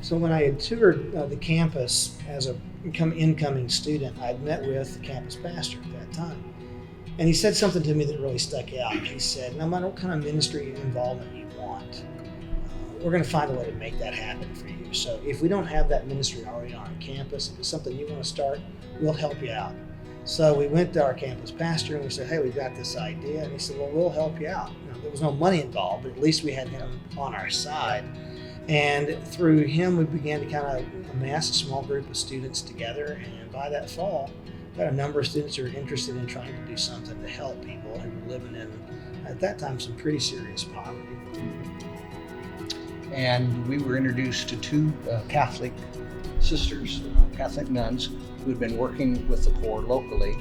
So when I had toured the campus as a incoming student, I had met with the campus pastor at that time. And he said something to me that really stuck out. He said, no matter what kind of ministry involvement you want, we're going to find a way to make that happen for you. So if we don't have that ministry already on our campus, if it's something you want to start, we'll help you out. So we went to our campus pastor and we said, hey, we've got this idea. And he said, well, we'll help you out. There was no money involved, but at least we had him on our side. And through him, we began to kind of amass a small group of students together. And by that fall, we had a number of students who were interested in trying to do something to help people who were living in, at that time, some pretty serious poverty. And we were introduced to two Catholic sisters, Catholic nuns, who had been working with the poor locally.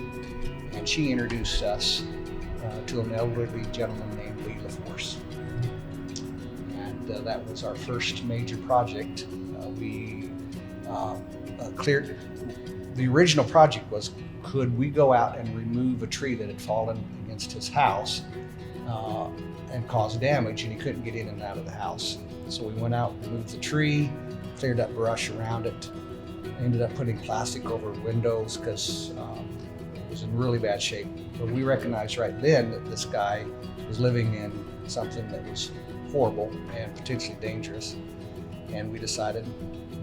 And she introduced us to an elderly gentleman named Lee LaForce. And that was our first major project. We cleared. The original project was, could we go out and remove a tree that had fallen against his house and caused damage, and he couldn't get in and out of the house. So we went out, removed the tree, cleared up brush around it, ended up putting plastic over windows because it was in really bad shape. But we recognized right then that this guy was living in something that was horrible and potentially dangerous, and we decided,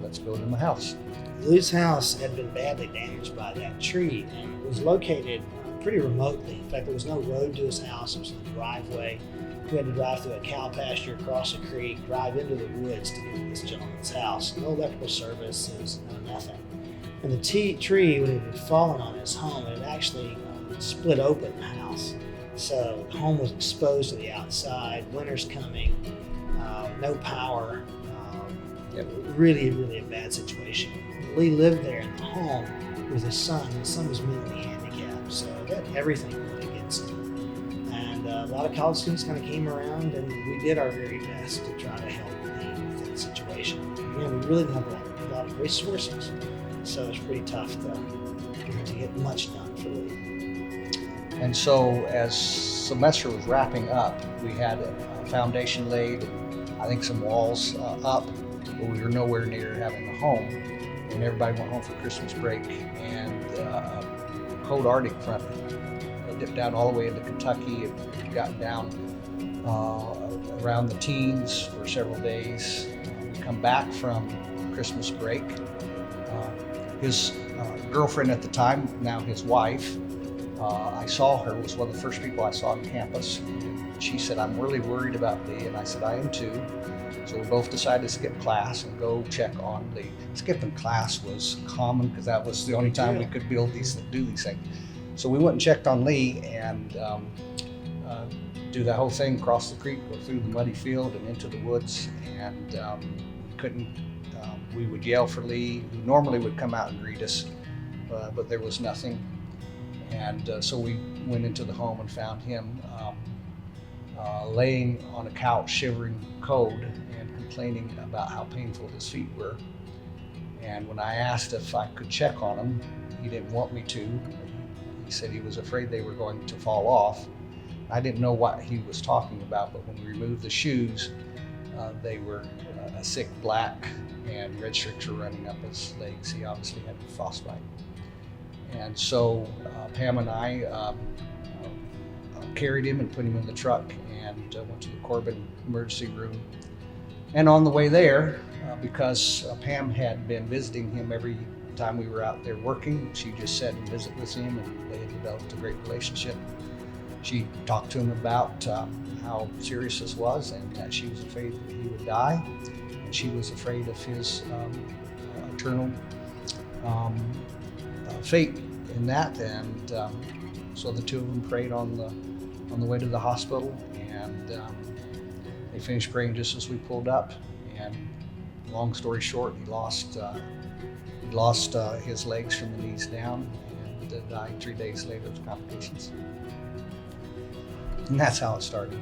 let's build him a house. Lee's house had been badly damaged by that tree, and it was located pretty remotely. In fact, there was no road to his house. It was a driveway. We had to drive through a cow pasture, across a creek, drive into the woods to get to this gentleman's house. No electrical services, nothing. And the tree, when it had fallen on his home, it had actually split open the house. So the home was exposed to the outside, winter's coming, no power, really, really a bad situation. Lee lived there in the home with his son. His son was mentally handicapped, so he had everything going against him. And a lot of college students kind of came around, and we did our very best to try to help Lee with that situation. Again, we really didn't have a lot of resources, so it was pretty tough to get much done for Lee. And so as semester was wrapping up, we had a foundation laid, and I think some walls up, but we were nowhere near having a home. And everybody went home for Christmas break, and cold Arctic front dipped down all the way into Kentucky. It got down around the teens for several days. We come back from Christmas break. His girlfriend at the time, now his wife, I saw her, was one of the first people I saw on campus. She said, I'm really worried about Lee, and I said, I am too. So we both decided to skip class and go check on Lee. Skipping class was common because that was the only time we could do these things. So we went and checked on Lee and do that whole thing, cross the creek, go through the muddy field and into the woods. And we couldn't, we would yell for Lee, who normally would come out and greet us, but there was nothing. And so we went into the home and found him laying on a couch, shivering cold and complaining about how painful his feet were. And when I asked if I could check on him, he didn't want me to. He said he was afraid they were going to fall off. I didn't know what he was talking about, but when we removed the shoes, they were a thick black, and red streaks were running up his legs. He obviously had frostbite. And so Pam and I carried him and put him in the truck and went to the Corbin emergency room. And on the way there, because Pam had been visiting him every time we were out there working, she just sat and visited with him, and they had developed a great relationship. She talked to him about how serious this was, and that she was afraid that he would die, and she was afraid of his eternal fate in that. And so the two of them prayed on the way to the hospital, and they finished praying just as we pulled up. And long story short, he lost his legs from the knees down, and died 3 days later of complications. And that's how it started.